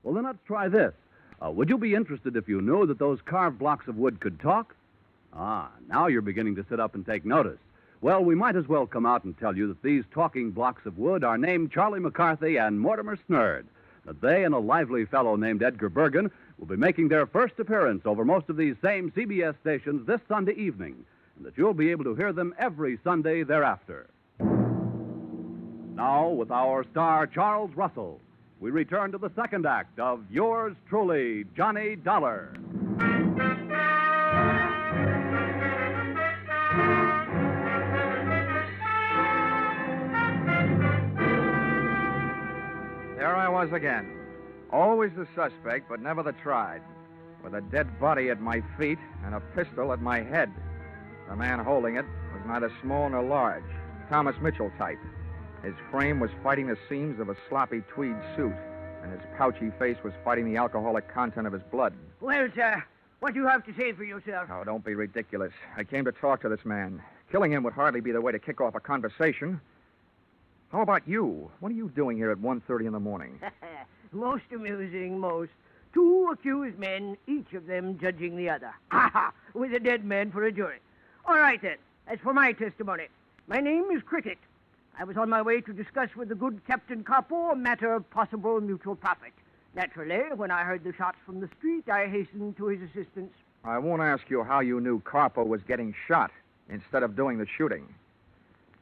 Well, then let's try this. Would you be interested if you knew that those carved blocks of wood could talk? Ah, now you're beginning to sit up and take notice. Well, we might as well come out and tell you that these talking blocks of wood are named Charlie McCarthy and Mortimer Snerd, that they and a lively fellow named Edgar Bergen will be making their first appearance over most of these same CBS stations this Sunday evening, and that you'll be able to hear them every Sunday thereafter. Now, with our star Charles Russell, we return to the second act of yours truly, Johnny Dollar. There I was again. Always the suspect, but never the tried. With a dead body at my feet and a pistol at my head. The man holding it was neither small nor large. Thomas Mitchell type. His frame was fighting the seams of a sloppy tweed suit, and his pouchy face was fighting the alcoholic content of his blood. Well, sir, what do you have to say for yourself? Oh, don't be ridiculous. I came to talk to this man. Killing him would hardly be the way to kick off a conversation. How about you? What are you doing here at 1:30 in the morning? Most amusing, most. Two accused men, each of them judging the other. With a dead man for a jury. All right, then. As for my testimony, my name is Cricket. I was on my way to discuss with the good Captain Carpo a matter of possible mutual profit. Naturally, when I heard the shots from the street, I hastened to his assistance. I won't ask you how you knew Carpo was getting shot instead of doing the shooting.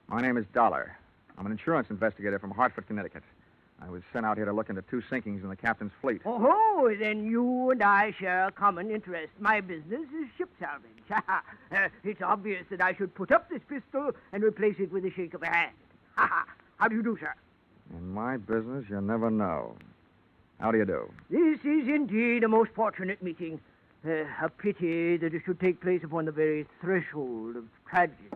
My name is Dollar. I'm an insurance investigator from Hartford, Connecticut. I was sent out here to look into two sinkings in the captain's fleet. Oh, then you and I share a common interest. My business is ship salvage. It's obvious that I should put up this pistol and replace it with a shake of a hand. How do you do, sir? In my business, you never know. How do you do? This is indeed a most fortunate meeting. A pity that it should take place upon the very threshold of tragedy.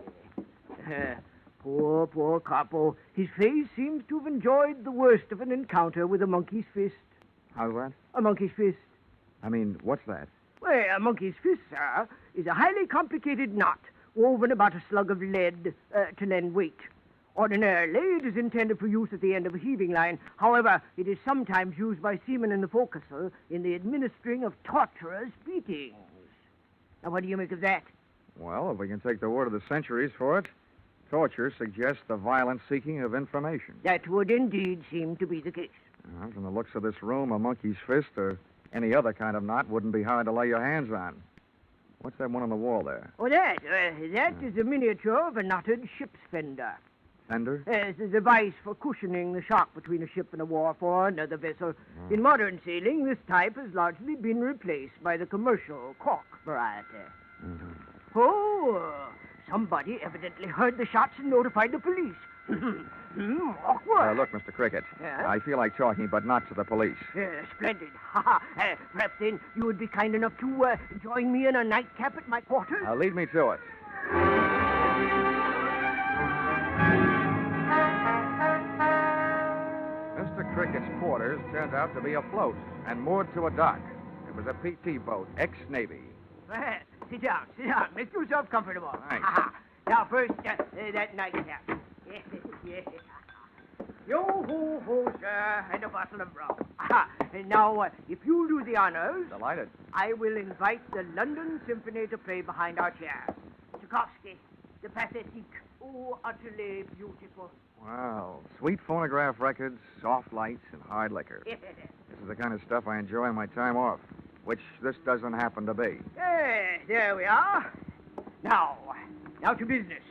Poor Carpo. His face seems to have enjoyed the worst of an encounter with a monkey's fist. How's that? A monkey's fist. I mean, what's that? Well, a monkey's fist, sir, is a highly complicated knot woven about a slug of lead to lend weight. Ordinarily, it is intended for use at the end of a heaving line. However, it is sometimes used by seamen in the forecastle in the administering of torturous beatings. Now, what do you make of that? Well, if we can take the word of the centuries for it, torture suggests the violent seeking of information. That would indeed seem to be the case. From the looks of this room, a monkey's fist or any other kind of knot wouldn't be hard to lay your hands on. What's that one on the wall there? Oh, that is a miniature of a knotted ship's fender. Fender? It's a device for cushioning the shock between a ship and a wharf or another vessel. In modern sailing, this type has largely been replaced by the commercial cork variety. Oh, somebody evidently heard the shots and notified the police. Awkward. Look, Mr. Cricket. Yeah? I feel like talking, but not to the police. Splendid. Perhaps then you would be kind enough to join me in a nightcap at my quarters? Lead me to it. Mr. Cricket's quarters turned out to be afloat and moored to a dock. It was a PT boat, ex-Navy. Sit down. Make yourself comfortable. Thanks. Now, first, that nightcap. Yo-ho-ho, sir, and a bottle of rum. And now, if you'll do the honors... Delighted. I will invite the London Symphony to play behind our chair. Tchaikovsky, the Pathétique. Oh, utterly beautiful. Wow. Sweet phonograph records, soft lights, and hard liquor. This is the kind of stuff I enjoy on my time off, which this doesn't happen to be. There we are. Now to business.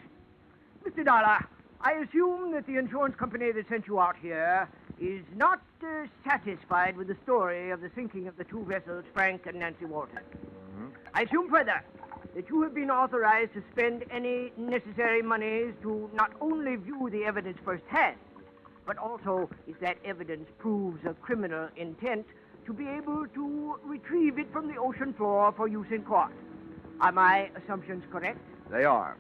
Mr. Dollar, I assume that the insurance company that sent you out here is not satisfied with the story of the sinking of the two vessels, Frank and Nancy Walton. Mm-hmm. I assume further that you have been authorized to spend any necessary monies to not only view the evidence firsthand, but also, if that evidence proves a criminal intent, to be able to retrieve it from the ocean floor for use in court. Are my assumptions correct? They are.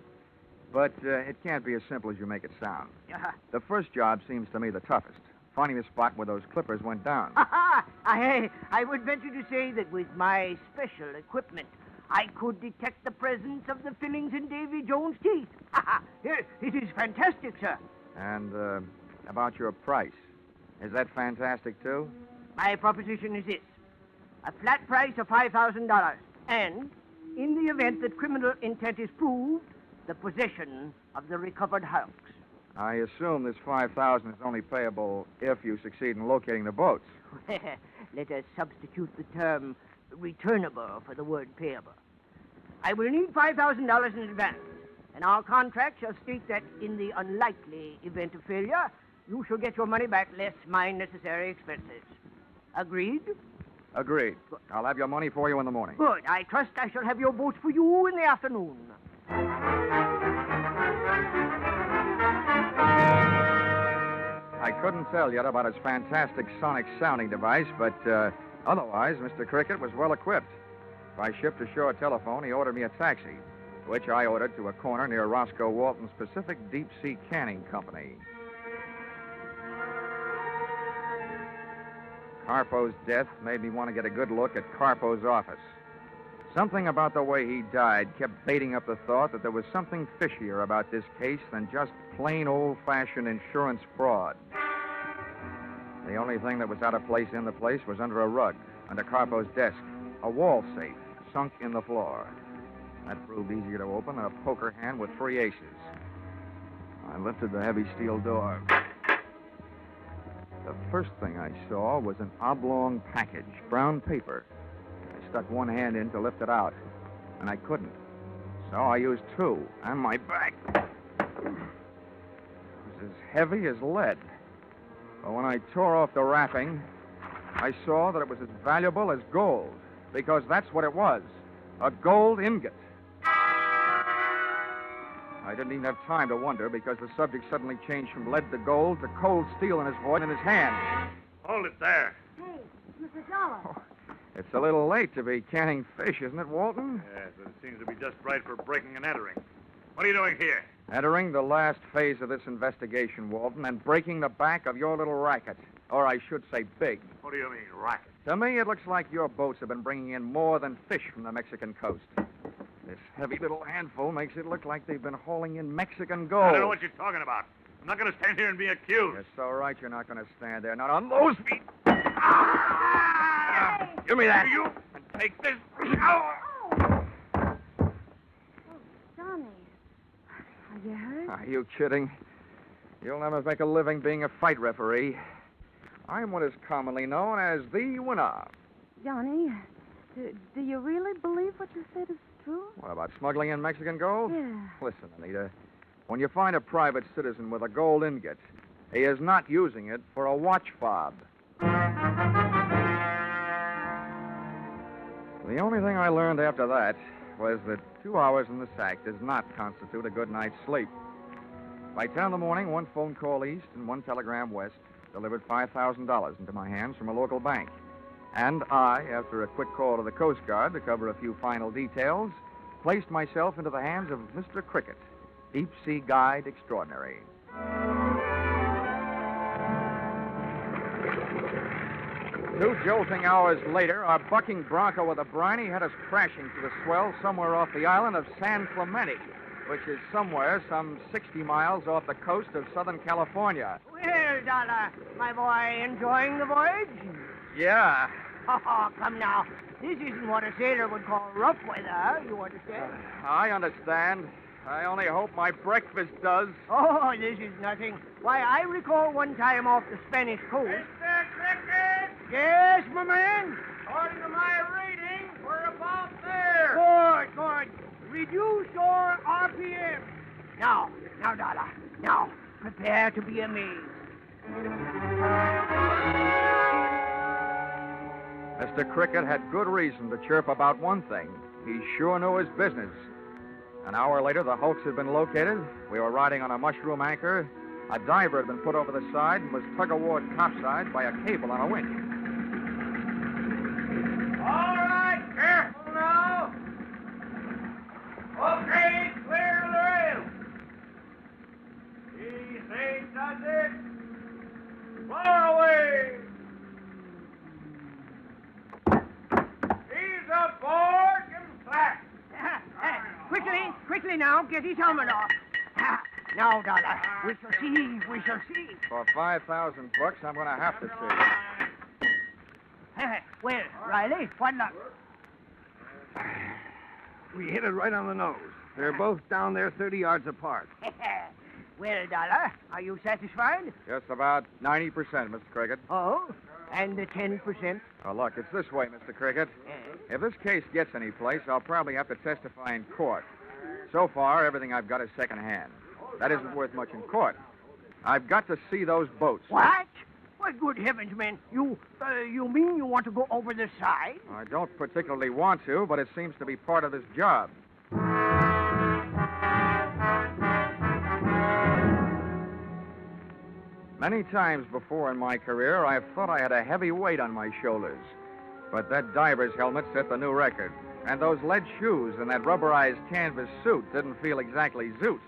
But it can't be as simple as you make it sound. The first job seems to me the toughest. Finding the spot where those clippers went down. I would venture to say that with my special equipment, I could detect the presence of the fillings in Davy Jones' teeth. It is fantastic, sir. And about your price. Is that fantastic, too? My proposition is this. A flat price of $5,000. And, in the event that criminal intent is proved, the possession of the recovered hulks. I assume this $5,000 is only payable if you succeed in locating the boats. Let us substitute the term returnable for the word payable. I will need $5,000 in advance, and our contract shall state that in the unlikely event of failure, you shall get your money back less my necessary expenses. Agreed? Agreed. Good. I'll have your money for you in the morning. Good. I trust I shall have your boats for you in the afternoon. I couldn't tell yet about his fantastic sonic sounding device, but otherwise, Mr. Cricket was well equipped. By ship-to-shore telephone, he ordered me a taxi, which I ordered to a corner near Roscoe Walton's Pacific Deep Sea Canning Company. Carpo's death made me want to get a good look at Carpo's office. Something about the way he died kept baiting up the thought that there was something fishier about this case than just plain old-fashioned insurance fraud. The only thing that was out of place in the place was under a rug, under Carpo's desk, a wall safe sunk in the floor. That proved easier to open than a poker hand with 3 aces. I lifted the heavy steel door. The first thing I saw was an oblong package, brown paper. I stuck one hand in to lift it out, and I couldn't. So I used 2, and my back was as heavy as lead. But when I tore off the wrapping, I saw that it was as valuable as gold, because that's what it was, a gold ingot. I didn't even have time to wonder, because the subject suddenly changed from lead to gold to cold steel in his voice and in his hand. Hold it there. Hey, Mr. Dollar. Oh, it's a little late to be canning fish, isn't it, Walton? Yes, but it seems to be just right for breaking and entering. What are you doing here? Entering the last phase of this investigation, Walton, and breaking the back of your little racket. Or I should say big. What do you mean, racket? To me, it looks like your boats have been bringing in more than fish from the Mexican coast. This heavy little handful makes it look like they've been hauling in Mexican gold. I don't know what you're talking about. I'm not going to stand here and be accused. You're so right you're not going to stand there. Not on those feet. Ah! Give me that. You and take this. Johnny, are you hurt? Are you kidding? You'll never make a living being a fight referee. I'm what is commonly known as the winner. Johnny, do you really believe what you said is true? What about smuggling in Mexican gold? Yeah. Listen, Anita. When you find a private citizen with a gold ingot, he is not using it for a watch fob. The only thing I learned after that was that 2 hours in the sack does not constitute a good night's sleep. By 10 in the morning, 1 phone call east and 1 telegram west delivered $5,000 into my hands from a local bank. And I, after a quick call to the Coast Guard to cover a few final details, placed myself into the hands of Mr. Cricket, Deep Sea Guide Extraordinary. 2 jolting hours later, our bucking bronco with a briny had us crashing to the swell somewhere off the island of San Clemente. which is somewhere some 60 miles off the coast of Southern California. Well, Dollar, my boy, enjoying the voyage? Yeah. Oh, come now. This isn't what a sailor would call rough weather, you understand? I understand. I only hope my breakfast does. Oh, this is nothing. Why, I recall one time off the Spanish coast. Mr. Cricket! Yes, my man? According to my reading, we're about there. Good. Reduce your RPM. Now, Dollar. Now, prepare to be amazed. Mr. Cricket had good reason to chirp about one thing. He sure knew his business. An hour later, the hoax had been located. We were riding on a mushroom anchor. A diver had been put over the side and was tug-of-war topside by a cable on a winch. All right, careful now. Okay, clear the rail. Easy, does it? Far away. He's aboard and flat. Quickly now, get his helmet off. Now, Dollar, we shall see. For 5,000 bucks, I'm going to have to see. Well, Riley, what luck? We hit it right on the nose. They're both down there 30 yards apart. Well, Dollar, are you satisfied? Just about 90%, Mr. Cricket. Oh, and the 10%? Oh, look, it's this way, Mr. Cricket. If this case gets any place, I'll probably have to testify in court. So far, everything I've got is secondhand. That isn't worth much in court. I've got to see those boats. What? Why, good heavens, man. You mean you want to go over the side? I don't particularly want to, but it seems to be part of this job. Many times before in my career, I've thought I had a heavy weight on my shoulders. But that diver's helmet set the new record. And those lead shoes and that rubberized canvas suit didn't feel exactly zoot.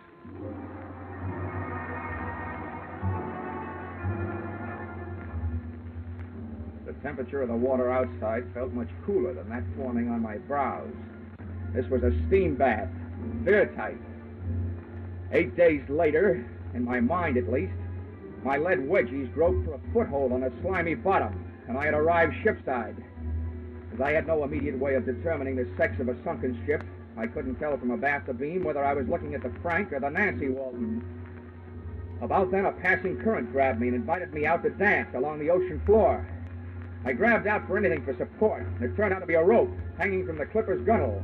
The temperature of the water outside felt much cooler than that forming on my brows. This was a steam bath, airtight. 8 days later, in my mind at least, my lead wedgies groped for a foothold on a slimy bottom, and I had arrived shipside. As I had no immediate way of determining the sex of a sunken ship, I couldn't tell from a bathtub beam whether I was looking at the Frank or the Nancy Walton. About then, a passing current grabbed me and invited me out to dance along the ocean floor. I grabbed out for anything for support, and it turned out to be a rope hanging from the clipper's gunwale.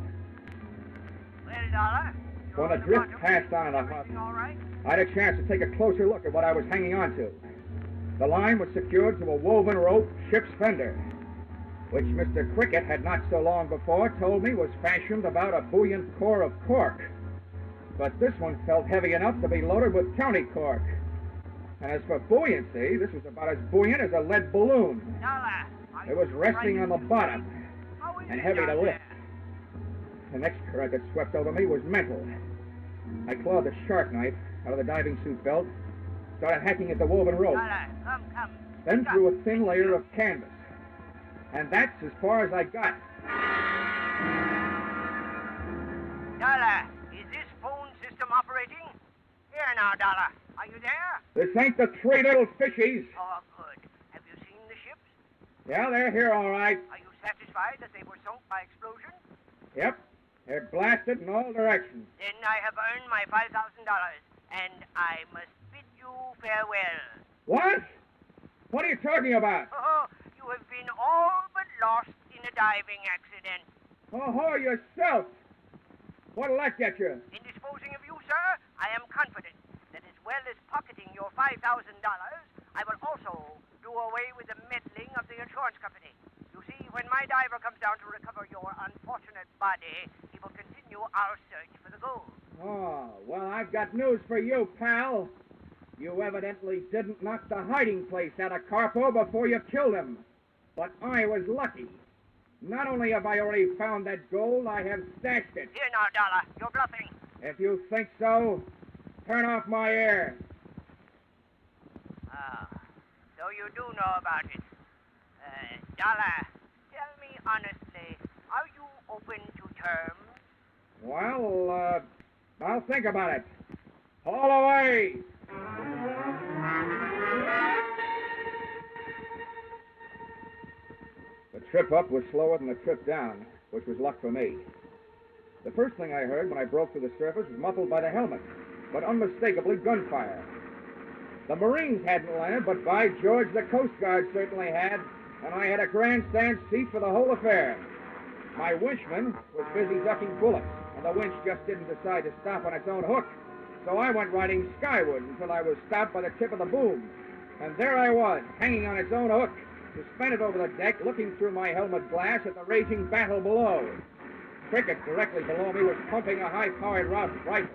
Well, Dollar, When the drift passed on the hut, I had a chance to take a closer look at what I was hanging on to. The line was secured to a woven rope ship's fender, which Mr. Cricket had not so long before told me was fashioned about a buoyant core of cork. But this one felt heavy enough to be loaded with county cork. And as for buoyancy, this was about as buoyant as a lead balloon. It was resting on the bottom and heavy to lift. The next current that swept over me was mental. I clawed the shark knife out of the diving suit belt, started hacking at the woven rope, then threw a thin layer of canvas. And that's as far as I got. Dollar, is this phone system operating? Here now, Dollar. Are you there? This ain't the three little fishies. Oh, good. Have you seen the ships? Yeah, they're here all right. Are you satisfied that they were sunk by explosion? Yep. They're blasted in all directions. Then I have earned my $5,000, and I must bid you farewell. What? What are you talking about? Oh, you have been all but lost in a diving accident. Oh, yourself. What'll that get you? In disposing of you, sir, I am confident that as well as pocketing your $5,000, I will also do away with the meddling of the insurance company. You see, when my diver comes down to recover your unfortunate body, he will continue our search for the gold. Oh, well, I've got news for you, pal. You evidently didn't knock the hiding place out of Carpo before you killed him. But I was lucky. Not only have I already found that gold, I have stashed it. Here now, Dollar. You're bluffing. If you think so, turn off my air. Ah, so you do know about it. Dollar, tell me honestly, are you open to terms? Well, I'll think about it. Haul away! The trip up was slower than the trip down, which was luck for me. The first thing I heard when I broke through the surface was muffled by the helmet, but unmistakably gunfire. The Marines hadn't landed, but by George, the Coast Guard certainly had, and I had a grandstand seat for the whole affair. My winchman was busy ducking bullets, and the winch just didn't decide to stop on its own hook. So I went riding skyward until I was stopped by the tip of the boom. And there I was, hanging on its own hook, suspended over the deck, looking through my helmet glass at the raging battle below. Cricket, directly below me, was pumping a high-powered rifle,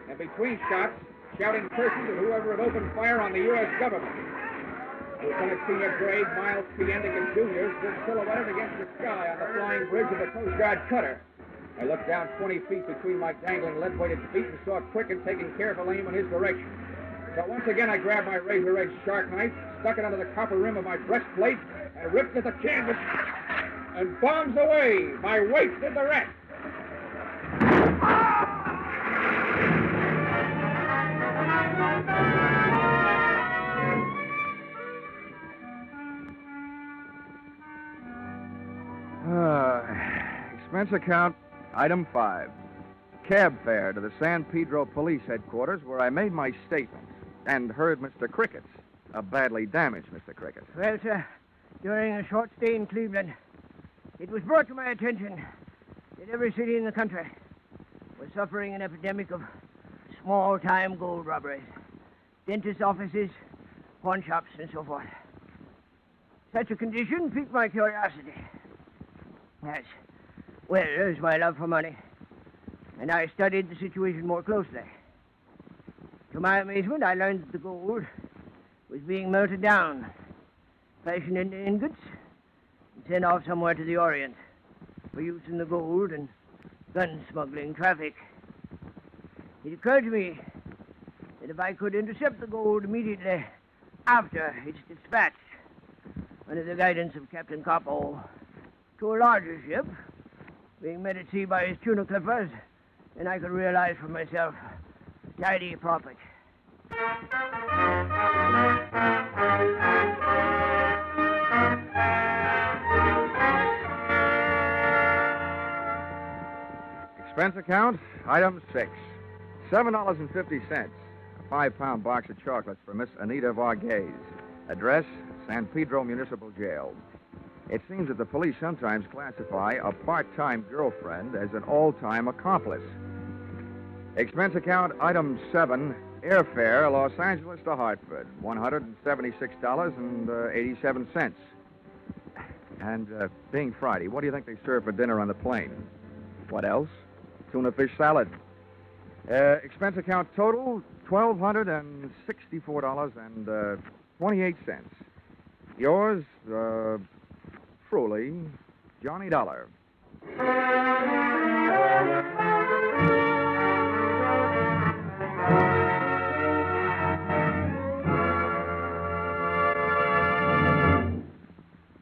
and between shots, shouting curses at whoever had opened fire on the U.S. government. Lieutenant Senior Grade Miles P. Endicott Jr. stood silhouetted against the sky on the flying bridge of the Coast Guard cutter. I looked down 20 feet between my dangling lead-weighted feet and saw Cricket taking careful aim in his direction. So once again I grabbed my razor-edged shark knife, stuck it under the copper rim of my breastplate, and ripped at the canvas, and bombs away. My weight did the rest. Expense account, item 5. Cab fare to the San Pedro Police Headquarters, where I made my statements and heard Mr. Crickett's. A badly damaged Mr. Cricket. Well, sir, during a short stay in Cleveland, it was brought to my attention that every city in the country was suffering an epidemic of small-time gold robberies. Dentist offices, pawn shops, and so forth. Such a condition piqued my curiosity. Yes. Well, there's my love for money. And I studied the situation more closely. To my amazement, I learned that the gold was being melted down, fashioned into ingots, and sent off somewhere to the Orient for use in the gold and gun smuggling traffic. It occurred to me that if I could intercept the gold immediately after its dispatch, under the guidance of Captain Coppo, to a larger ship, being met at sea by his tuna clippers, then I could realize for myself a tidy profit. Expense account, item 6. $7.50. A 5-pound box of chocolates for Miss Anita Varghese. Address, San Pedro Municipal Jail. It seems that the police sometimes classify a part-time girlfriend as an all-time accomplice. Expense account, item 7. Airfare, Los Angeles to Hartford, $176.87. And being Friday, what do you think they serve for dinner on the plane? What else? Tuna fish salad. Expense account total, $1,264.28. Yours, truly, Johnny Dollar.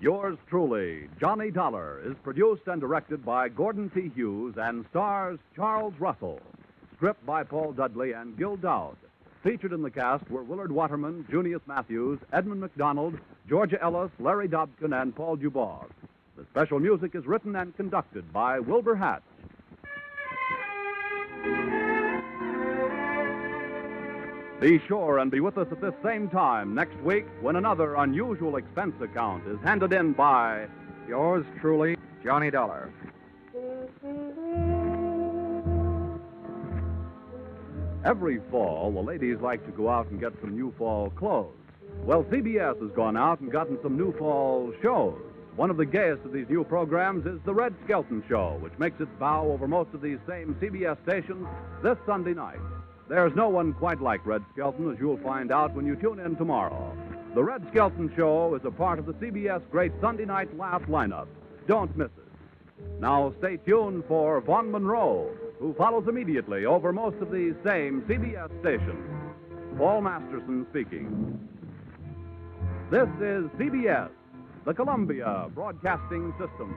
Yours truly, Johnny Dollar, is produced and directed by Gordon T. Hughes and stars Charles Russell. Script by Paul Dudley and Gil Dowd. Featured in the cast were Willard Waterman, Junius Matthews, Edmund McDonald, Georgia Ellis, Larry Dobkin, and Paul Dubois. The special music is written and conducted by Wilbur Hatch. Be sure and be with us at this same time next week when another unusual expense account is handed in by yours truly, Johnny Dollar. Every fall, the ladies like to go out and get some new fall clothes. Well, CBS has gone out and gotten some new fall shows. One of the gayest of these new programs is The Red Skelton Show, which makes its bow over most of these same CBS stations this Sunday night. There's no one quite like Red Skelton, as you'll find out when you tune in tomorrow. The Red Skelton Show is a part of the CBS Great Sunday Night Laugh lineup. Don't miss it. Now stay tuned for Vaughn Monroe, who follows immediately over most of these same CBS stations. Paul Masterson speaking. This is CBS, the Columbia Broadcasting System.